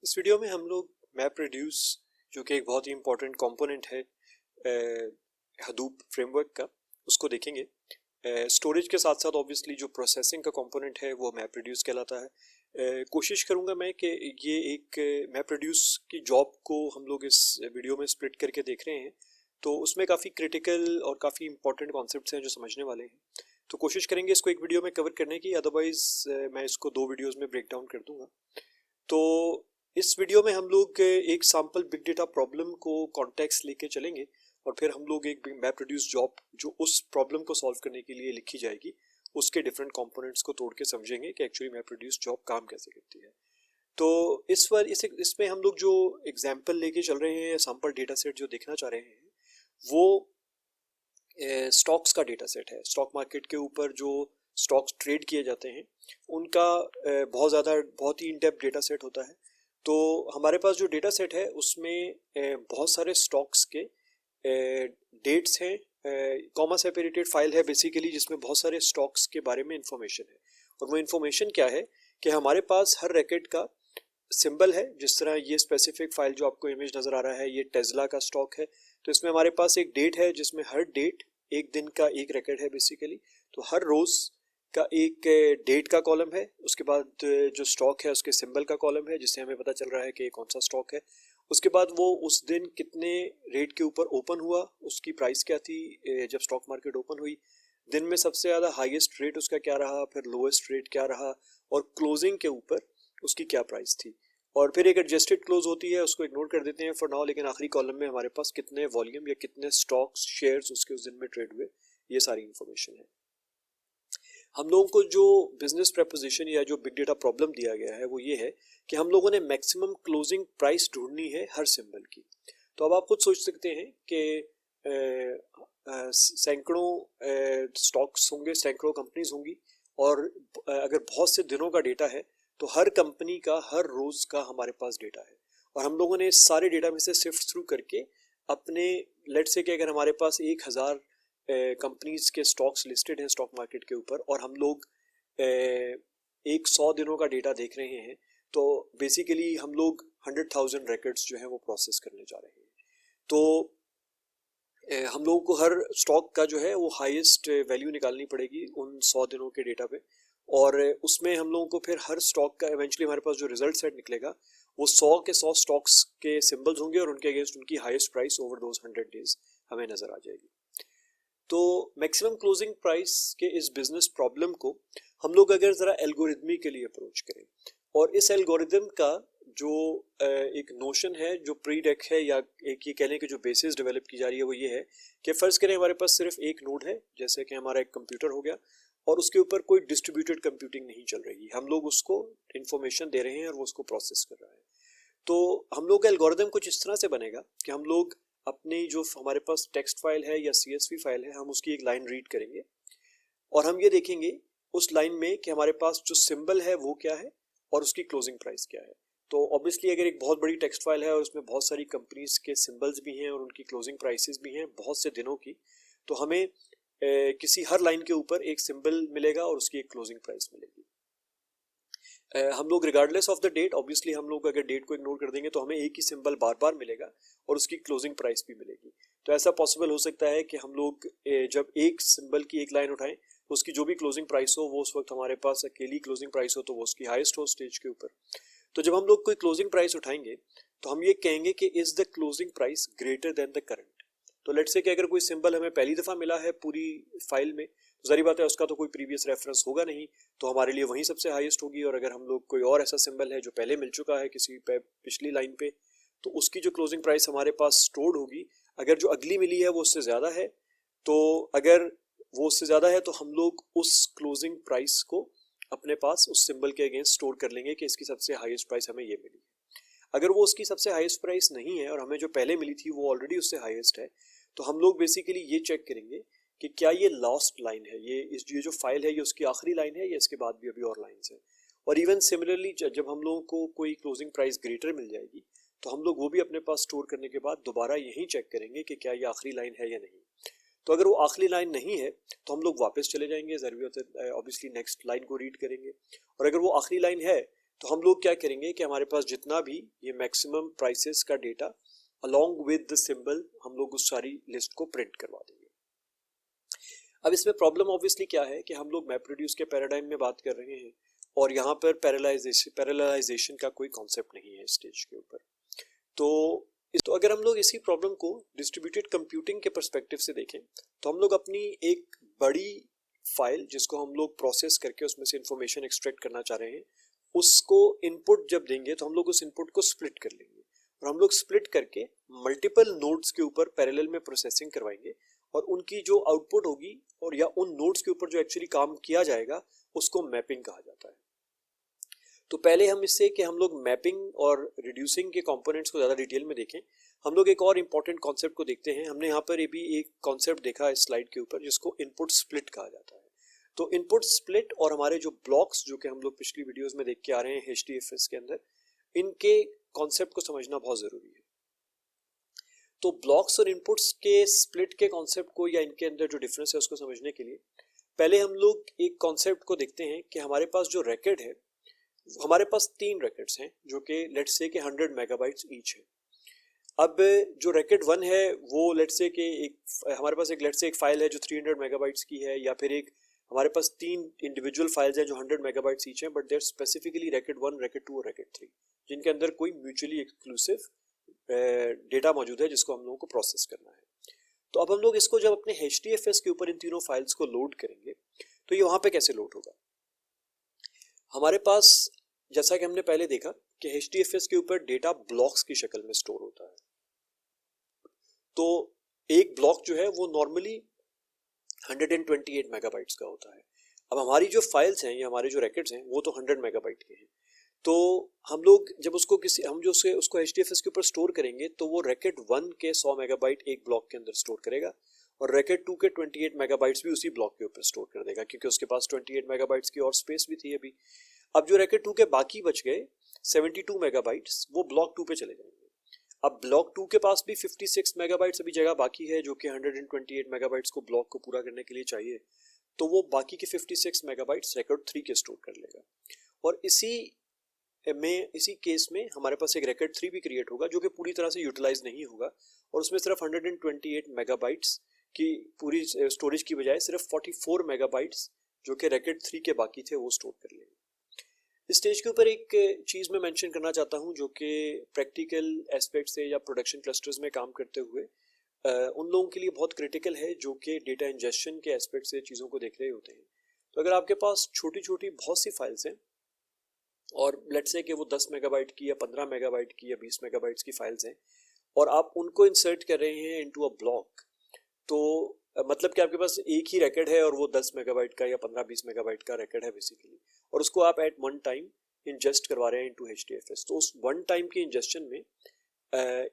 इस वीडियो में हम लोग मैप रिड्यूस जो कि एक बहुत ही इम्पोर्टेंट कंपोनेंट है हडूप फ्रेमवर्क का, उसको देखेंगे। स्टोरेज के साथ साथ ऑब्वियसली जो प्रोसेसिंग का कंपोनेंट है वो मैप रिड्यूस कहलाता है। कोशिश करूंगा मैं कि ये एक मैप रिड्यूस की जॉब को हम लोग इस वीडियो में स्प्लिट करके देख रहे हैं, तो उसमें काफ़ी क्रिटिकल और काफ़ी इंपॉर्टेंट कॉन्सेप्ट्स हैं जो समझने वाले हैं। तो कोशिश करेंगे इसको एक वीडियो में कवर करने की, अदरवाइज मैं इसको दो वीडियोस में ब्रेक डाउन कर दूंगा। तो इस वीडियो में हम लोग एक सैम्पल बिग डेटा प्रॉब्लम को कॉन्टेक्स्ट लेके चलेंगे और फिर हम लोग एक मैप रिड्यूस जॉब जो उस प्रॉब्लम को सॉल्व करने के लिए लिखी जाएगी उसके डिफरेंट कंपोनेंट्स को तोड़ के समझेंगे कि एक्चुअली मैप रिड्यूस जॉब काम कैसे करती है। तो इसमें हम लोग जो एग्जाम्पल लेके चल रहे हैं, सैम्पल डेटा सेट जो देखना चाह रहे हैं, वो स्टॉक्स का डेटा सेट है। स्टॉक मार्केट के ऊपर जो स्टॉक्स ट्रेड किए जाते हैं उनका बहुत ही इन डेप्थ डेटा सेट होता है। तो हमारे पास जो डेटा सेट है उसमें बहुत सारे स्टॉक्स के डेट्स हैं, कॉमा सेपरेटेड फाइल है बेसिकली, जिसमें बहुत सारे स्टॉक्स के बारे में इंफॉर्मेशन है। और वो इंफॉर्मेशन क्या है कि हमारे पास हर रैकेट का सिंबल है। जिस तरह ये स्पेसिफिक फाइल जो आपको इमेज नज़र आ रहा है, ये टेस्ला का स्टॉक है, तो इसमें हमारे पास एक डेट है जिसमें हर डेट एक दिन का एक रैकेट है बेसिकली। तो हर रोज़ का एक डेट का कॉलम है, उसके बाद जो स्टॉक है उसके सिंबल का कॉलम है जिससे हमें पता चल रहा है कि कौन सा स्टॉक है। उसके बाद वो उस दिन कितने रेट के ऊपर ओपन हुआ, उसकी प्राइस क्या थी जब स्टॉक मार्केट ओपन हुई, दिन में सबसे ज़्यादा हाईएस्ट रेट उसका क्या रहा, फिर लोएस्ट रेट क्या रहा, और क्लोजिंग के ऊपर उसकी क्या प्राइस थी। और फिर एक एडजस्टेड क्लोज होती है, उसको इग्नोर कर देते हैं फॉर नाउ, लेकिन आखिरी कॉलम में हमारे पास कितने वॉल्यूम या कितने स्टॉक्स शेयर्स उसके उस दिन में ट्रेड हुए, ये सारी इंफॉर्मेशन है। हम लोगों को जो बिजनेस प्रपोजिशन या जो बिग डेटा प्रॉब्लम दिया गया है वो ये है कि हम लोगों ने मैक्सिमम क्लोजिंग प्राइस ढूंढनी है हर सिंबल की। तो अब आप खुद सोच सकते हैं कि सैकड़ों स्टॉक्स होंगे, सैकड़ों कंपनीज होंगी, और अगर बहुत से दिनों का डेटा है तो हर कंपनी का हर रोज का हमारे पास डेटा है, और हम लोगों ने इस सारे डेटा में से सिफ्ट थ्रू करके अपने, लेट्स से कि अगर हमारे पास 1000 कंपनीज के स्टॉक्स लिस्टेड हैं स्टॉक मार्केट के ऊपर और हम लोग एक 100 दिनों का डेटा देख रहे हैं, तो बेसिकली हम लोग 100,000 रिकॉर्ड्स जो है वो प्रोसेस करने जा रहे हैं। तो हम लोगों को हर स्टॉक का जो है वो हाईएस्ट वैल्यू निकालनी पड़ेगी उन 100 दिनों के डेटा पे, और उसमें हम लोगों को फिर हर स्टॉक का इवेंचुअली हमारे पास जो रिजल्ट सेट निकलेगा वो 100 के 100 स्टॉक्स के सिंबल्स होंगे और उनके अगेंस्ट उनकी highest price over those 100 days हमें नजर आ जाएगी। तो मैक्सिमम क्लोजिंग प्राइस के इस बिजनेस प्रॉब्लम को हम लोग अगर ज़रा एल्गोरिथमिकली अप्रोच करें, और इस एल्गोरिथम का जो एक नोशन है, जो प्री डेक है, या एक ये कह लें कि जो बेसिस डेवलप की जा रही है, वो ये है कि फ़र्ज़ करें हमारे पास सिर्फ एक नोड है, जैसे कि हमारा एक कंप्यूटर हो गया, और उसके ऊपर कोई डिस्ट्रीब्यूटेड कंप्यूटिंग नहीं चल रही है, हम लोग उसको इन्फॉर्मेशन दे रहे हैं और वो उसको प्रोसेस कर रहा है। तो हम लोग का एल्गोरिथम कुछ इस तरह से बनेगा कि हम लोग अपनी जो हमारे पास टेक्स्ट फाइल है या CSV फाइल है, हम उसकी एक लाइन रीड करेंगे और हम ये देखेंगे उस लाइन में कि हमारे पास जो सिंबल है वो क्या है और उसकी क्लोजिंग प्राइस क्या है। तो ऑब्वियसली अगर एक बहुत बड़ी टेक्स्ट फाइल है और उसमें बहुत सारी कंपनीज के सिंबल्स भी हैं और उनकी क्लोजिंग प्राइसेस भी हैं बहुत से दिनों की, तो हमें किसी हर लाइन के ऊपर एक सिंबल मिलेगा और उसकी एक क्लोजिंग प्राइस मिलेगी। हम लोग regardless of the date, obviously हम लोग अगर डेट को इग्नोर कर देंगे तो हमें एक ही सिंबल बार बार मिलेगा और उसकी क्लोजिंग प्राइस भी मिलेगी। तो ऐसा पॉसिबल हो सकता है कि हम लोग जब एक सिंबल की एक लाइन उठाएं तो उसकी जो भी क्लोजिंग प्राइस हो वो उस वक्त हमारे पास अकेली क्लोजिंग प्राइस हो तो वो उसकी हाईएस्ट हो स्टेज के ऊपर। तो जब हम लोग कोई क्लोजिंग प्राइस उठाएंगे तो हम ये कहेंगे कि is the closing price greater than the current. तो लेट्स से कि अगर कोई सिंबल हमें पहली दफ़ा मिला है पूरी फाइल में, तो जारी बात है उसका तो कोई प्रीवियस रेफरेंस होगा नहीं, तो हमारे लिए वहीं सबसे हाईएस्ट होगी। और अगर हम लोग कोई और ऐसा सिंबल है जो पहले मिल चुका है किसी पिछली लाइन पे, तो उसकी जो क्लोजिंग प्राइस हमारे पास स्टोर्ड होगी, अगर जो अगली मिली है वो उससे ज़्यादा है, तो अगर वो उससे ज़्यादा है तो हम लोग उस क्लोजिंग प्राइस को अपने पास उस सिंबल के अगेंस्ट स्टोर कर लेंगे कि इसकी सबसे हाईएस्ट प्राइस हमें ये मिली है। अगर वो उसकी सबसे हाईएस्ट प्राइस नहीं है और हमें जो पहले मिली थी वो ऑलरेडी उससे हाईएस्ट है, तो हम लोग बेसिकली ये चेक करेंगे कि क्या ये लास्ट लाइन है, ये जो फाइल है ये उसकी आखिरी लाइन है या इसके बाद भी अभी और लाइंस हैं। और इवन सिमिलरली जब हम लोगों को कोई क्लोजिंग प्राइस ग्रेटर मिल जाएगी तो हम लोग वो भी अपने पास स्टोर करने के बाद दोबारा यही चेक करेंगे कि क्या ये आखिरी लाइन है या नहीं। तो अगर वो आखिरी लाइन नहीं है तो हम लोग वापस चले जाएंगे, जरूरी होता है ऑब्वियसली नेक्स्ट लाइन को रीड करेंगे, और अगर वो आखिरी लाइन है तो हम लोग क्या करेंगे कि हमारे पास जितना भी ये मैक्सिमम प्राइसेस का data along with the symbol हम लोग उस सारी लिस्ट को प्रिंट करवा देंगे। अब इसमें प्रॉब्लम ऑब्वियसली क्या है कि हम लोग मैप रिड्यूस के पैराडाइम में बात कर रहे हैं और यहाँ पर पैरेललाइजेशन का कोई कॉन्सेप्ट नहीं है स्टेज के ऊपर। तो अगर हम लोग इसी प्रॉब्लम को डिस्ट्रीब्यूटेड कंप्यूटिंग के पर्सपेक्टिव से देखें तो हम लोग अपनी एक बड़ी फाइल जिसको हम लोग प्रोसेस करके उसमें से इंफॉर्मेशन एक्सट्रैक्ट करना चाह रहे हैं, उसको इनपुट जब देंगे तो हम लोग उस इनपुट को स्प्लिट कर लेंगे और हम लोग स्प्लिट करके मल्टीपल नोड्स के ऊपर पैरेलल में प्रोसेसिंग करवाएंगे और उनकी जो आउटपुट होगी और या उन नोड्स के ऊपर जो एक्चुअली काम किया जाएगा उसको मैपिंग कहा जाता है। तो पहले हम इससे कि हम लोग मैपिंग और रिड्यूसिंग के कंपोनेंट्स को ज़्यादा डिटेल में देखें, हम लोग एक और इम्पॉर्टेंट कॉन्सेप्ट को देखते हैं। हमने यहाँ पर ये भी एक कॉन्सेप्ट देखा इस स्लाइड के ऊपर जिसको इनपुट स्प्लिट कहा जाता है। तो इनपुट स्प्लिट और हमारे जो ब्लॉक्स जो कि हम लोग पिछली वीडियोस में देख के आ रहे हैं HDFS के अंदर, इनके कॉन्सेप्ट को समझना बहुत ज़रूरी है। तो ब्लॉक्स और इनपुट्स के स्प्लिट के कॉन्सेप्ट को या इनके अंदर जो डिफरेंस है उसको समझने के लिए पहले हम लोग एक कॉन्सेप्ट को देखते हैं कि हमारे पास जो रिकॉर्ड है, हमारे पास 3 रिकॉर्ड्स हैं जो कि लेट्स से कि 100 मेगाबाइट्स ईच है। अब जो रिकॉर्ड 1 है वो लेट्स से कि हमारे पास एक लेट्स से एक फाइल है जो 300 मेगाबाइट्स की है, या फिर एक हमारे पास 3 इंडिविजुअल फाइल्स हैं जो 100 मेगाबाइट्स ईच हैं, but there specifically record 1, record 2 और रिकॉर्ड 3 जिनके अंदर कोई म्यूचुअली एक्सक्लूसिव डेटा मौजूद है जिसको हम लोगों को प्रोसेस करना है। तो अब हम लोग इसको जब अपने HDFS के ऊपर इन तीनों फाइल्स को लोड करेंगे तो ये वहां पे कैसे लोड होगा। हमारे पास जैसा कि हमने पहले देखा कि HDFS के ऊपर डेटा ब्लॉक्स की शक्ल में स्टोर होता है। तो एक ब्लॉक जो है वो नॉर्मली 128 मेगाबाइट्स का होता है। अब हमारी जो फाइल्स हैं या हमारे जो रिकॉर्ड्स हैं वो तो 100 मेगाबाइट के हैं। तो हम लोग जब उसको उसको HDFS के ऊपर स्टोर करेंगे तो वो रिकॉर्ड 1 के 100 मेगाबाइट एक ब्लॉक के अंदर स्टोर करेगा और रिकॉर्ड 2 के 28 मेगाबाइट्स भी उसी ब्लॉक के ऊपर स्टोर कर देगा क्योंकि उसके पास 28 मेगाबाइट्स की और स्पेस भी थी अभी। अब जो रिकॉर्ड 2 के बाकी बच गए 72 मेगाबाइट्स वो ब्लॉक 2 पे चले जाएंगे। अब ब्लॉक 2 के पास भी 56 मेगाबाइट्स अभी जगह बाकी है जो कि 128 मेगाबाइट्स को ब्लॉक को पूरा करने के लिए चाहिए, तो वो बाकी के 56 मेगाबाइट्स रिकॉर्ड 3 के स्टोर कर लेगा। और इसी केस में हमारे पास एक रिकॉर्ड 3 भी क्रिएट होगा जो कि पूरी तरह से यूटिलाइज नहीं होगा और उसमें सिर्फ 128 मेगाबाइट्स की पूरी स्टोरेज की बजाय सिर्फ 44 मेगाबाइट्स जो कि रिकॉर्ड 3 के बाकी थे वो स्टोर कर लेंगे। इस स्टेज के ऊपर एक चीज़ मैं मेंशन करना चाहता हूं जो कि प्रैक्टिकल एस्पेक्ट से या प्रोडक्शन क्लस्टर्स में काम करते हुए उन लोगों के लिए बहुत क्रिटिकल है जो कि डेटा इंजेक्शन के एस्पेक्ट से चीज़ों को देख रहे होते हैं। तो अगर आपके पास छोटी छोटी बहुत सी फाइल्स हैं और लेट्स से कि वो 10 मेगाबाइट की या 15 मेगाबाइट की या 20 मेगाबाइट्स की फाइल्स हैं और आप उनको इंसर्ट कर रहे हैं इनटू अ ब्लॉक, तो मतलब कि आपके पास एक ही रिकॉर्ड है और वो 10 मेगाबाइट का या 15-20 मेगाबाइट का रिकॉर्ड है बेसिकली, और उसको आप एट वन टाइम इंजेस्ट करवा रहे हैं इनटू HDFS। तो उस वन टाइम के इंजेक्शन में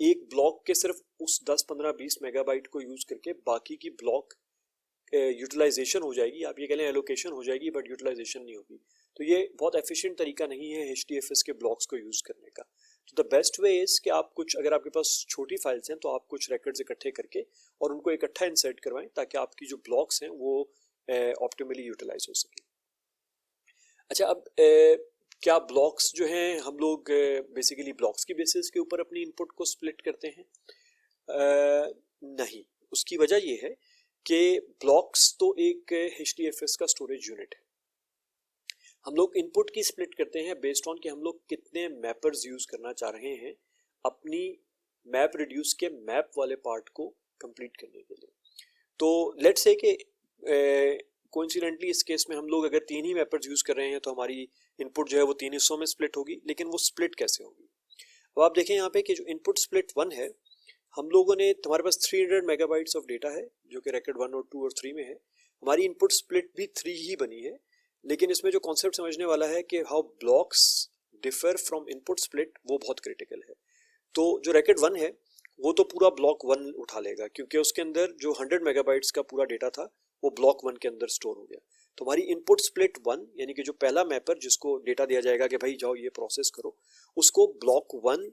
एक ब्लॉक के सिर्फ उस 10-15-20 मेगाबाइट को यूज करके बाकी की ब्लॉक यूटिलाइजेशन हो जाएगी, आप ये कह लें एलोकेशन हो जाएगी, बट यूटिलाइजेशन नहीं होगी। तो ये बहुत एफिशिएंट तरीका नहीं है HDFS के ब्लॉक्स को यूज करने का। तो द बेस्ट वे इज कि आप कुछ, अगर आपके पास छोटी फाइल्स हैं तो आप कुछ रिकॉर्ड्स इकट्ठे करके और उनको इकट्ठा इंसर्ट करवाएं ताकि आपकी जो ब्लॉक्स हैं वो ऑप्टिमली यूटिलाइज हो सके। अच्छा, अब क्या ब्लॉक्स जो हैं हम लोग बेसिकली ब्लॉक्स की बेसिस के ऊपर अपनी इनपुट को स्प्लिट करते हैं? नहीं, उसकी वजह ये है कि ब्लॉक्स तो एक HDFS का स्टोरेज यूनिट है। हम लोग इनपुट की स्प्लिट करते हैं बेस्ड ऑन कि हम लोग कितने मैपर्स यूज करना चाह रहे हैं अपनी मैप रिड्यूस के मैप वाले पार्ट को कंप्लीट करने के लिए। तो लेट्स से कि कोइंसिडेंटली इस केस में हम लोग अगर 3 ही मैपर्स यूज कर रहे हैं तो हमारी इनपुट जो है वो 3 हिस्सों में स्प्लिट होगी, लेकिन वो स्प्लिट कैसे होगी? अब आप देखें यहाँ पे कि जो इनपुट स्प्लिट 1 है, हम लोगों ने, हमारे पास 300 मेगाबाइट्स ऑफ डेटा है जो कि रिकॉर्ड 1 और 2 और 3 में है। हमारी इनपुट स्प्लिट भी 3 ही बनी है, लेकिन इसमें जो कॉन्सेप्ट समझने वाला है कि how blocks differ from input split वो बहुत क्रिटिकल है। तो जो रिकॉर्ड 1 है वो तो पूरा ब्लॉक 1 उठा लेगा क्योंकि उसके अंदर जो 100 मेगाबाइट्स का पूरा डेटा था वो ब्लॉक 1 के अंदर स्टोर हो गया। तो हमारी इनपुट स्प्लिट 1 यानी कि जो पहला मैपर जिसको डेटा दिया जाएगा कि भाई जाओ ये प्रोसेस करो, उसको ब्लॉक 1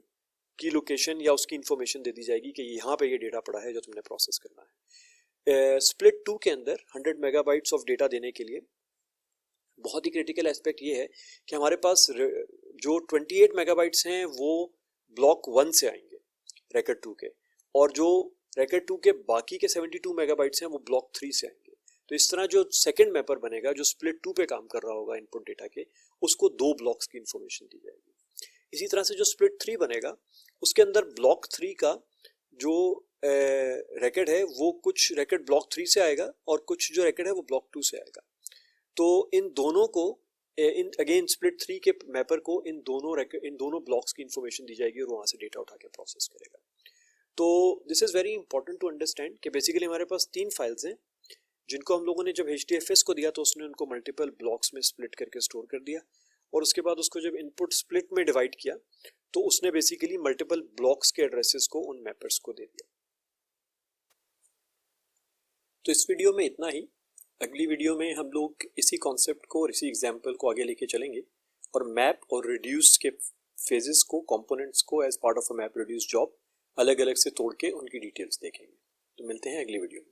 की लोकेशन या उसकी इंफॉर्मेशन दे दी जाएगी कि यहाँ पे ये डेटा पड़ा है जो तुमने प्रोसेस करना है। स्प्लिट 2 के अंदर 100 मेगाबाइट्स ऑफ डेटा देने के लिए बहुत ही क्रिटिकल एस्पेक्ट ये है कि हमारे पास जो 28 मेगाबाइट्स हैं वो ब्लॉक 1 से आएंगे रैकेट 2 के, और जो रैकेट 2 के बाकी के 72 मेगाबाइट्स हैं वो ब्लॉक 3 से आएंगे। तो इस तरह जो सेकंड मैपर बनेगा जो स्प्लिट 2 पे काम कर रहा होगा इनपुट डेटा के, उसको 2 ब्लॉक्स की इंफॉर्मेशन दी जाएगी। इसी तरह से जो स्प्लिट 3 बनेगा उसके अंदर ब्लॉक 3 का जो रैकेट है वो कुछ रैकेट ब्लॉक 3 से आएगा और कुछ जो रैकेट है वो ब्लॉक 2 से आएगा। तो इन दोनों को अगेन स्प्लिट 3 के मैपर को इन दोनों ब्लॉक्स की इंफॉर्मेशन दी जाएगी और वहां से डेटा उठा के प्रोसेस करेगा। तो this is very important to understand कि बेसिकली हमारे पास 3 फाइल्स हैं जिनको हम लोगों ने जब HDFS को दिया तो उसने उनको मल्टीपल ब्लॉक्स में स्प्लिट करके स्टोर कर दिया, और उसके बाद उसको जब इनपुट स्प्लिट में डिवाइड किया तो उसने बेसिकली मल्टीपल ब्लॉक्स के एड्रेसेस को उन मैपर्स को दे दिया। तो इस वीडियो में इतना ही। अगली वीडियो में हम लोग इसी कॉन्सेप्ट को और इसी एग्जाम्पल को आगे लेके चलेंगे और मैप और रिड्यूस के फेजेस को, कंपोनेंट्स को as part of a map reduce job अलग अलग से तोड़ के उनकी डिटेल्स देखेंगे। तो मिलते हैं अगली वीडियो में।